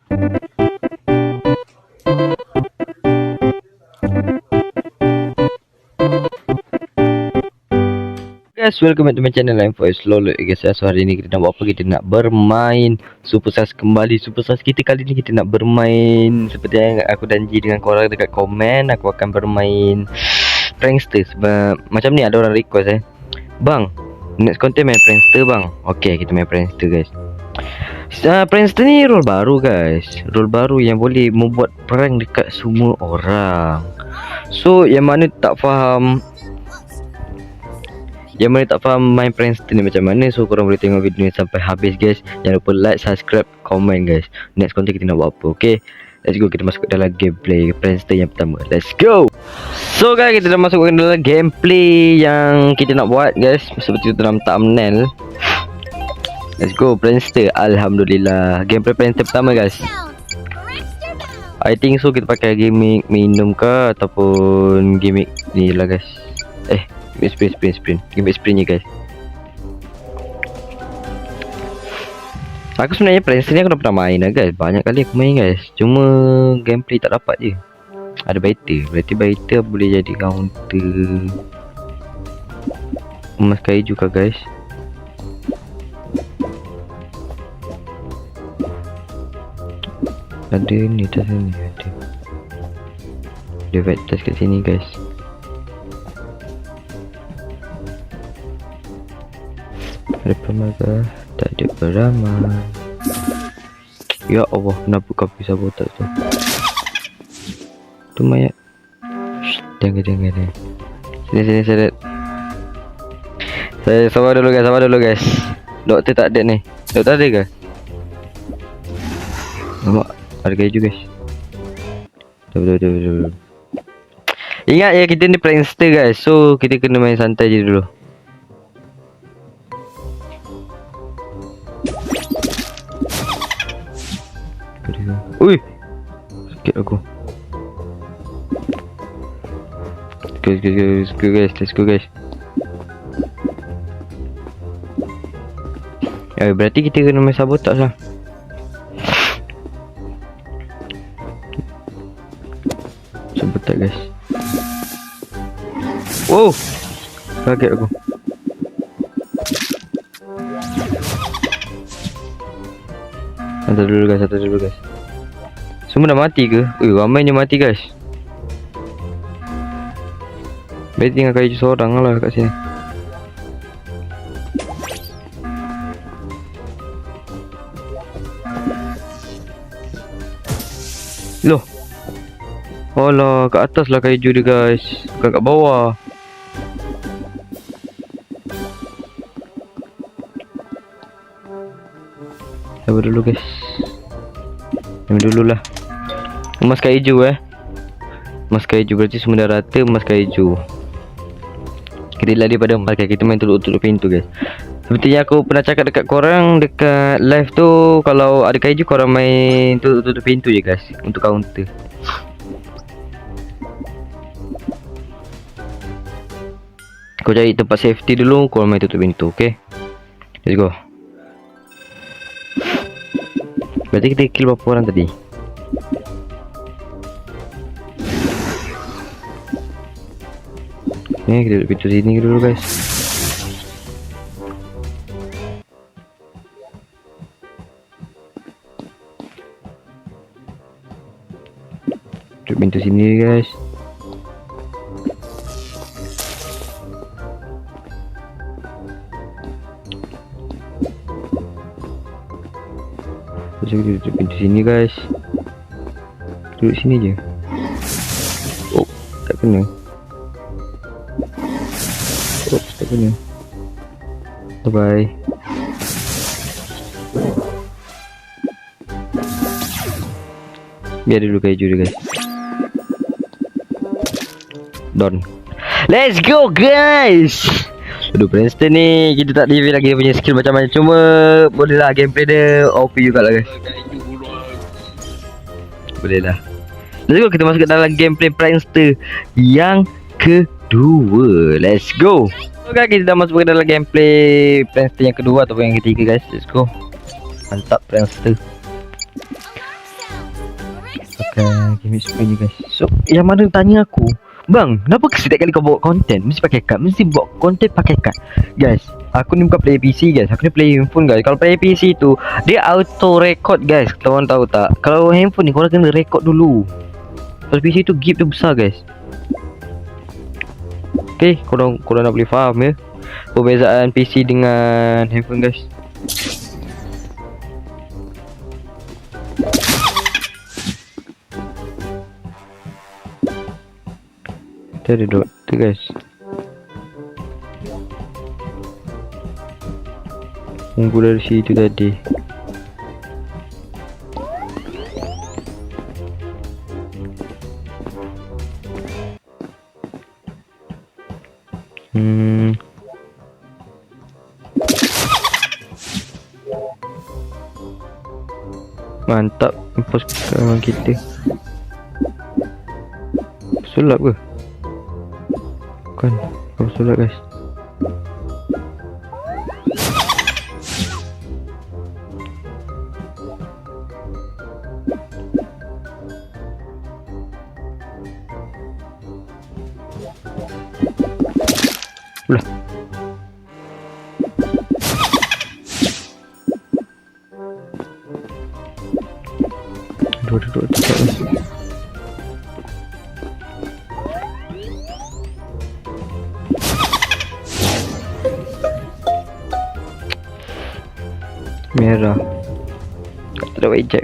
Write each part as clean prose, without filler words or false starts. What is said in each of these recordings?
Guys, welcome back to my channel. I'm Faiz Lolo guys. So hari ni kita nak buat apa? Kita nak bermain Super Stars kembali. Super Stars kita kali ni kita nak bermain seperti yang aku janji dengan korang dekat komen. Aku akan bermain Prankster. Macam ni ada orang request bang, next content main Prankster bang. Okay, kita main Prankster guys. Prankster ni role baru guys. Role baru yang boleh membuat prank dekat semua orang. So yang mana tak faham main Prankster ni macam mana, so korang boleh tengok video ni sampai habis guys. Jangan lupa like, subscribe, komen guys. Next content kita nak buat apa? Okay, let's go. Kita masuk ke dalam gameplay Prankster yang pertama. Let's go. So guys, kita dah masuk ke dalam gameplay yang kita nak buat guys. Seperti itu dalam thumbnail. Let's go Prankster. Alhamdulillah, gameplay Prankster pertama guys. I think so kita pakai gimmick minum ke ataupun gimmick ni lah guys. Sprint gimmick sprint ni guys. Aku sebenarnya Prankster ni aku dah pernah main lah guys. Banyak kali aku main guys. Cuma gameplay tak dapat je. Ada baiter. Berarti baiter boleh jadi counter. Emas kayu juga guys. Ada ni atas sini ada. Dia vetas kat sini guys. Ada pemaga, tak ada peramal. Ya Allah, kenapa kau bisa botak tu? Tu mayat. Jangan. Sini seret. Saya sabar dulu guys. Doktor tak ada ni. Doktor ada ke? Nampak ada kayu guys. Betul. Ingat ya, kita ni Prankster guys. So kita kena main santai je dulu. Ui, sakit aku. Let's go guys. Berarti kita kena main sabotage lah. Sabotage guys. Wow, kaget aku. Santai dulu guys. Semua dah mati ke? Ramainya mati guys. Berarti tinggal kayu seorang lah kat sini. Loh, alah, kat atas lah kayu dia guys, bukan kat bawah. Sabar dulu guys. Ambil dulu lah emas kayu emas kayu berarti semua dah rata. Emas kayu kita lari pada emas kayu. Kita main tutup pintu guys. Seperti yang aku pernah cakap dekat korang dekat live tu, kalau ada kayu korang main tutup pintu je guys untuk counter. Kau cari tempat safety dulu, korang main tutup pintu. Okay, let's go. Berarti kita kill berapa orang tadi? Ni kita duduk pintu sini dulu guys. Duduk pintu sini guys. Duduk pintu sini guys. Duduk sini je. Oh, tak kena. Tak kena. Bye. Biar dulu kayu dia guys. Done. Let's go guys. Aduh, Prankster ni kita tak reveal lagi punya skill macam mana. Cuma boleh lah, gameplay dia OP juga lah guys. Boleh lah. Let's go, kita masuk ke dalam gameplay Prankster yang kedua. Let's go. So guys, kita dah masuk ke dalam gameplay Prankster yang kedua ataupun yang ketiga guys. Let's go. Mantap Prankster. pakai gimmick spray ni guys. So yang mana tanya aku, bang, kenapa setiap kali kau bawa konten mesti pakai kad? Mesti bawa konten pakai kad. Guys, aku ni bukan player PC guys. Aku ni player handphone guys. Kalau player PC tu dia auto record guys. Korang tahu tak? Kalau handphone ni korang kena record dulu. Kalau PC tu gap tu besar guys. Okay, korang nak boleh faham ya perbezaan PC dengan handphone guys. Kita ada doktor guys. Tunggu dari situ tadi. Mantap impos kawan kita. Sulap ke? Bukan, kau sulap guys. Ulah. Duduk guys. Merah. Tak ada wajak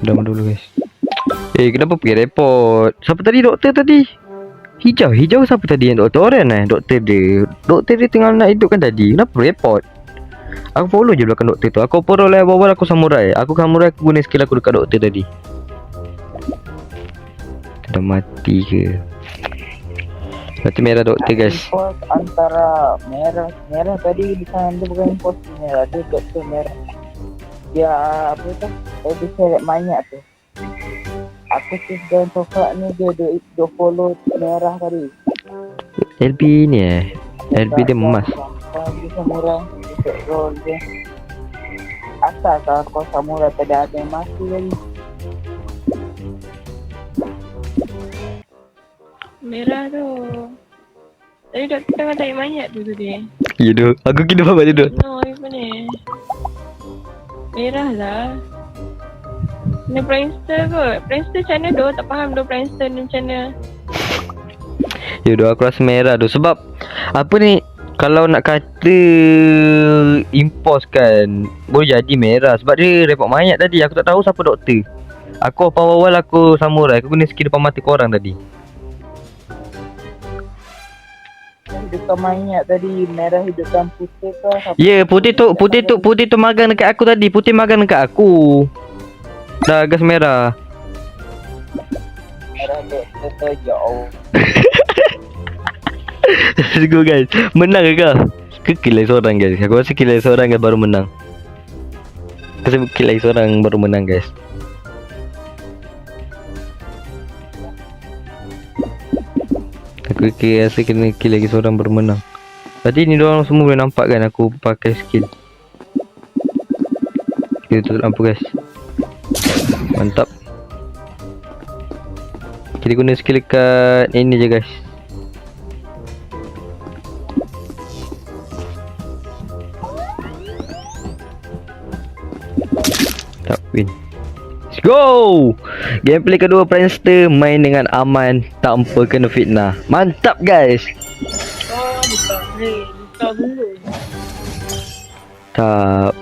Dah dulu guys. Kenapa pergi report? Siapa tadi doktor tadi? Hijau siapa tadi yang doktor Oren doktor dia tengah nak hidupkan tadi. Kenapa report? Aku follow je belakang doktor tu. Aku follow lah bawah aku samurai. Aku guna skill aku dekat doktor tadi. Dah mati ke? Berarti merah doktor guys. Impos antara merah tadi bukan dia bukan impos merah, dia doktor merah. Dia apa tu? Dia seret mayat tu. Aku dan coklat ni dia follow merah tadi. LB ni LB dia emas. Dia samurai dia roll dia. Asal kau samurai tadi ada yang mati lagi. Merah tu. Tadi doktor tengah tarik mayat tu tadi. Ya tu. Aku kena faham tu. No, apa ni? Merah lah. Ni Prankster kot. Prankster macam mana tu? Tak faham tu Prankster ni macam mana. Ya tu, aku rasa merah tu. Sebab apa ni, kalau nak kata impos kan, boleh jadi merah. Sebab dia report mayat tadi. Aku tak tahu siapa doktor. Aku awal-awal aku samurai. Aku guna skill depan mata korang tadi. Hidupkan mayat tadi, merah hidupkan putih ke? Ya, putih tu magang dekat aku tadi. Putih magang dekat aku. Dah gas merah. Merah doktor jauh. Let's go guys. Menang ke kau? Ke kill lagi seorang guys? Aku rasa kill lagi seorang guys baru menang. Aku rasa kill lagi seorang baru menang guys. Aku rasa kena kill lagi seorang baru menang. Tadi ni diorang semua boleh nampak kan aku pakai skill. Kita tutup lampu guys. Mantap. Kita guna skill dekat ini je guys. Tak win. Let's go. Gameplay kedua Prankster main dengan aman tanpa kena fitnah. Mantap guys. Oh, buka ni. Buka dulu. Tak.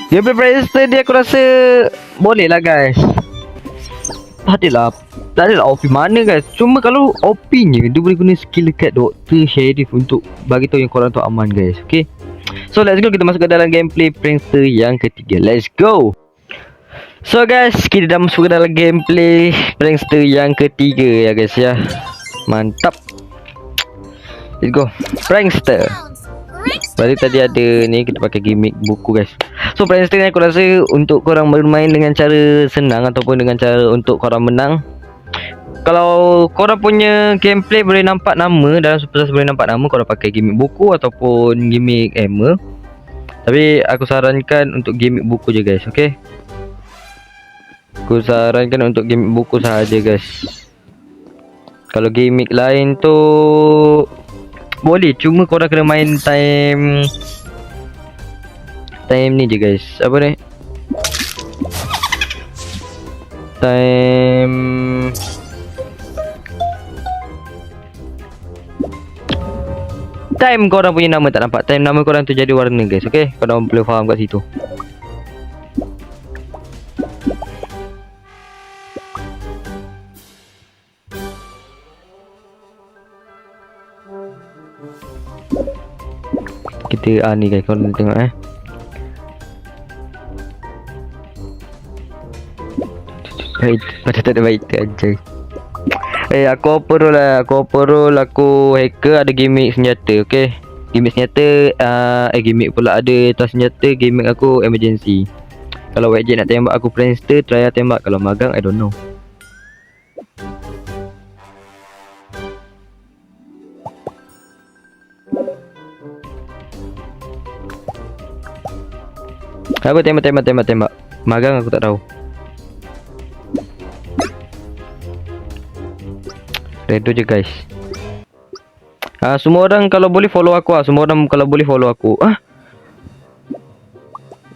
Gameplay Prankster dia aku rasa boleh lah guys. Tak adalah OP mana guys. Cuma kalau OP nya dia boleh guna skill dekat doktor sheriff untuk bagi tahu yang korang tu aman guys. Okay. So let's go, kita masuk ke dalam gameplay Prankster yang ketiga. Let's go. So guys, kita dah masuk ke dalam gameplay Prankster yang ketiga ya guys ya. Mantap. Let's go. Prankster. Berarti tadi ada ni, kita pakai gimmick buku guys. So Prankster ni aku rasa untuk korang bermain dengan cara senang ataupun dengan cara untuk korang menang, Kalau korang punya gameplay boleh nampak nama dalam Supercell, boleh nampak nama, korang pakai gimmick buku ataupun gimmick armor. Tapi aku sarankan untuk gimmick buku je guys, okay? Aku sarankan untuk gimmick buku sahaja guys. Kalau gimmick lain tu boleh, cuma korang kena main time ni je guys. Apa ni? Time korang punya nama tak nampak. Time nama korang tu jadi warna guys, okay? Korang boleh faham kat situ. Kita ni guys, korang tengok macam tak ada baik tu anjay. Aku overall aku hacker, ada gimmick senjata, okay? Gimmick senjata, gimmick pula ada tas senjata, gimmick aku emergency. Kalau White nak tembak aku Prankster, try tembak. Kalau magang, I don't know. Apa tembak. Magang aku tak tahu. Redo je guys. Semua orang kalau boleh follow aku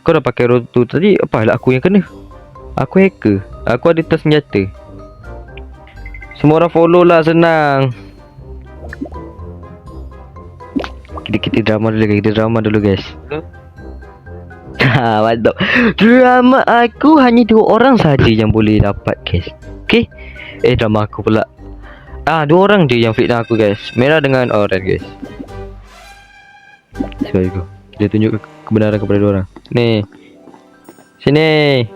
Kau dah pakai road tu tadi. Apalah aku yang kena. Aku hacker. Aku ada tas senjata. Semua orang follow lah, senang. Kita drama dulu guys. Mantap. Drama aku hanya 2 orang saja yang boleh dapat guys. Okay. Drama aku pula. 2 orang je yang fitnah aku guys. Merah dengan orange guys. Sekali go. Dia tunjuk kebenaran kepada 2 orang. Ni. Sini.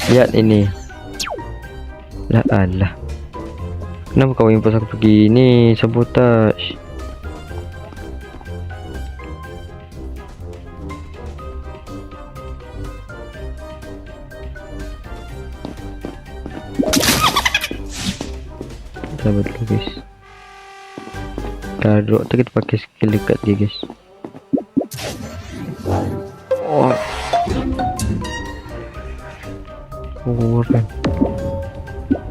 Lihat ini. Alah. Kenapa kau impulse aku pergi ni? Sabotage. Sabar dulu guys. Kalau kita pakai skill dekat dia guys. Orang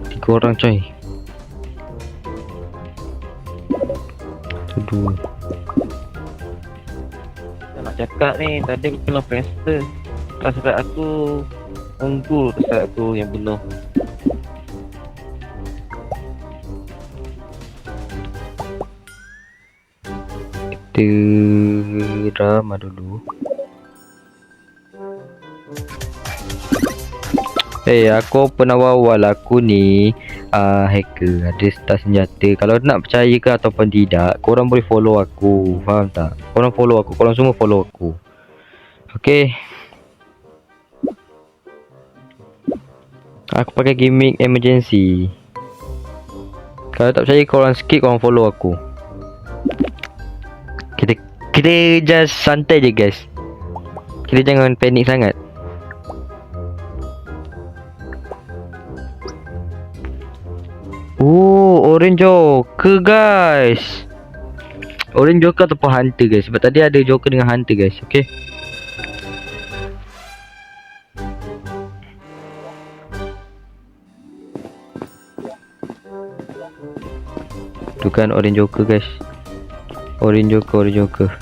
3 orang coy. 2. Nak cakap ni, tadi aku kena Prankster. Rasa aku unggul, rasa aku yang bunuh. Kita drama dulu. Aku open awal-awal aku ni hacker, ada tas senjata. Kalau nak percaya ke ataupun tidak, korang boleh follow aku. Faham tak? Korang follow aku, korang semua follow aku. Okay. Aku pakai gimmick emergency. Kalau tak percaya korang skip, korang follow aku. Kita just santai je guys. Kita jangan panik sangat. Orange Joker guys. Orange Joker ataupun Hunter guys. Sebab tadi ada Joker dengan Hunter guys. Okay. Tu kan Orange Joker guys. Orange Joker.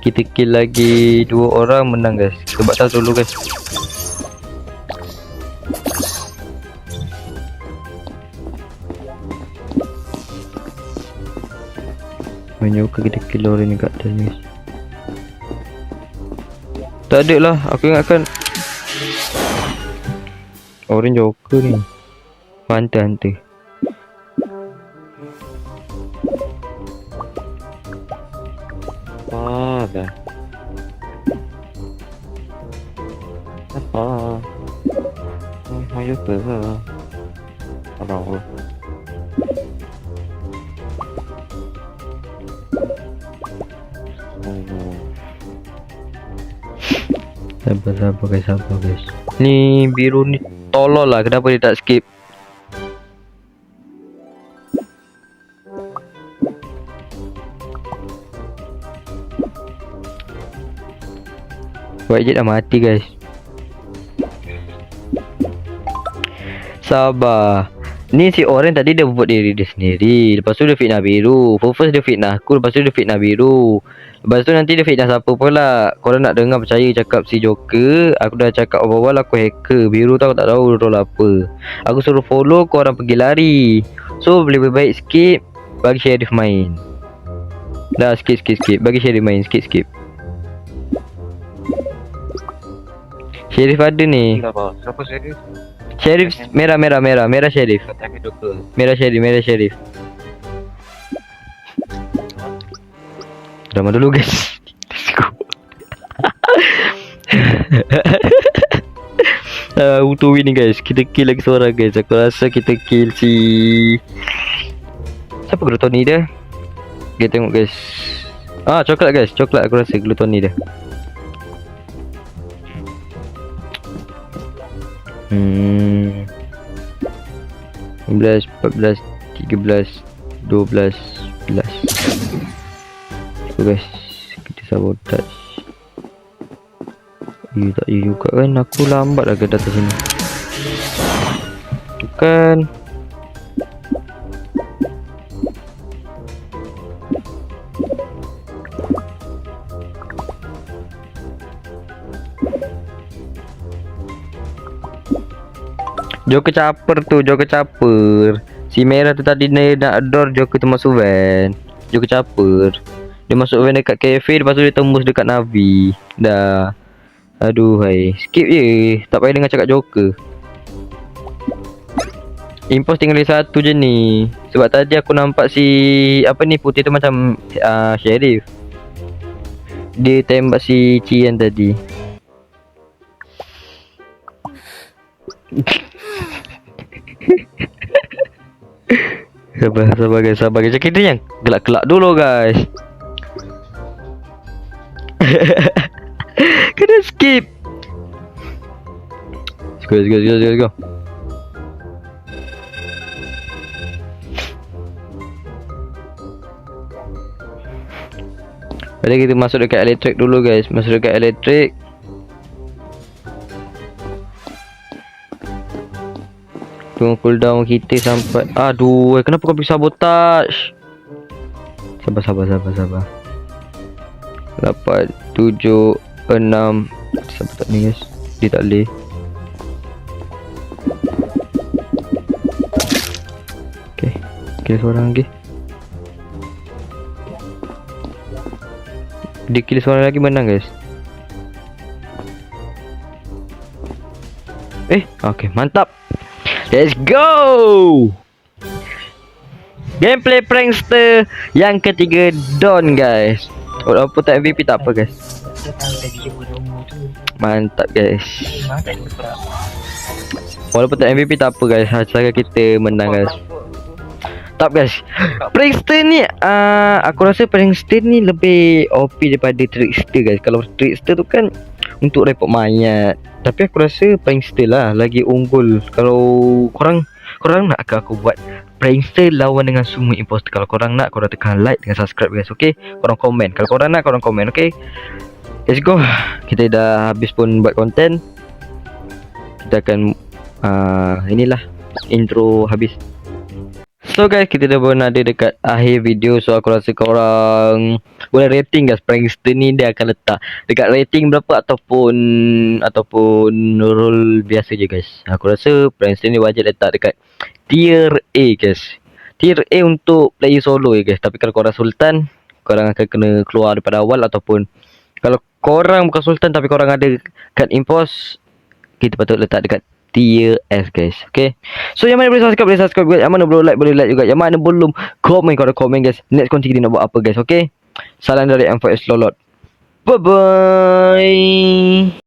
Kita kill lagi 2 orang, menang guys. Sebab tahu dulu guys. Joker kita kill orang ni kat atas guys. Tak ada lah, aku ingatkan Orange Joker ni. Hunter. Dah. Apa? Ayo ke? Apa? Sabar guys. Ni biru ni tolol lah, kenapa dia tak skip? Wajib dah mati guys. Sabar. Ni si orang tadi dia buat diri dia sendiri. Lepas tu dia fitnah biru. First dia fitnah aku, lepas tu dia fitnah biru. Lepas tu nanti dia fitnah siapa pula. Korang nak dengar percaya cakap si Joker. Aku dah cakap awal-awal aku hacker. Biru tu aku tak tahu role apa. Aku suruh follow, korang pergi lari. So lebih baik skip, bagi Sheriff main. Dah skip. Bagi Sheriff main, skip. Sheriff ada ni. Kenapa? Siapa serius? Sheriff merah Sheriff. Kata Joker. Merah Sheriff. Drama dulu guys. Let's go. Untuk win ni guys. Kita kill lagi seorang guys. Aku rasa kita kill si siapa glutoni dia? Kita tengok guys. Coklat guys. Coklat aku rasa glutoni dia. 11, 14, 13, 12, 11. So guys, kita sabotage. Tak juga kan, aku lambat lah ke datang sini. Bukan. Joker caper. Si merah tu tadi nak door Joker tu masuk van. Joker caper. Dia masuk van dekat cafe, lepas tu dia tembus dekat Navi. Dah. Aduh hai. Skip je. Tak payah dengar cakap Joker. Impos tinggal lagi satu je ni. Sebab tadi aku nampak si apa ni putih tu macam Sheriff. Dia tembak si Cian tadi. Sabar guys. Kita yang gelak-gelak dulu guys. Kena skip. Let's go. Jadi kita masuk dekat elektrik dulu guys. Tunggu cooldown kita sampai. Aduh, kenapa kau pergi sabotage? Sabar. 8, 7, 6. Sabar tak ni guys. Dia tak boleh. Okay, seorang lagi. Dia kill seorang lagi, menang guys. Okay, mantap. Let's go. Gameplay prankster yang ketiga Don guys. Walaupun tak MVP tak apa guys. Mantap guys. Walaupun tak MVP tak apa guys. Cara kita menang guys. Top guys. Prankster ni aku rasa prankster ni lebih OP daripada trickster guys. Kalau trickster tu kan untuk report mayat. Tapi aku rasa prankster lah lagi unggul. Kalau korang nak ke aku buat prankster lawan dengan semua imposter? Kalau korang nak, korang tekan like dengan subscribe guys, okay? Korang komen. Kalau korang nak, korang komen, okay? Let's go. Kita dah habis pun buat konten. Kita akan inilah intro habis. So guys, kita dah pun ada dekat akhir video. So aku rasa korang boleh rating guys. Prankster ni dia akan letak dekat rating berapa ataupun role biasa je guys. Aku rasa prankster ni wajib letak dekat tier A guys. Tier A untuk player solo ya guys. Tapi kalau korang sultan, korang akan kena keluar daripada awal. Ataupun kalau korang bukan sultan tapi korang ada kat impos, kita patut letak dekat tier S guys. Okay. So yang mana boleh subscribe guys. Yang mana belum like boleh like juga. Yang mana belum komen, korang komen guys. Next konten kita nak buat apa guys. Okay. Salam dari M4S Lolot. Bye bye.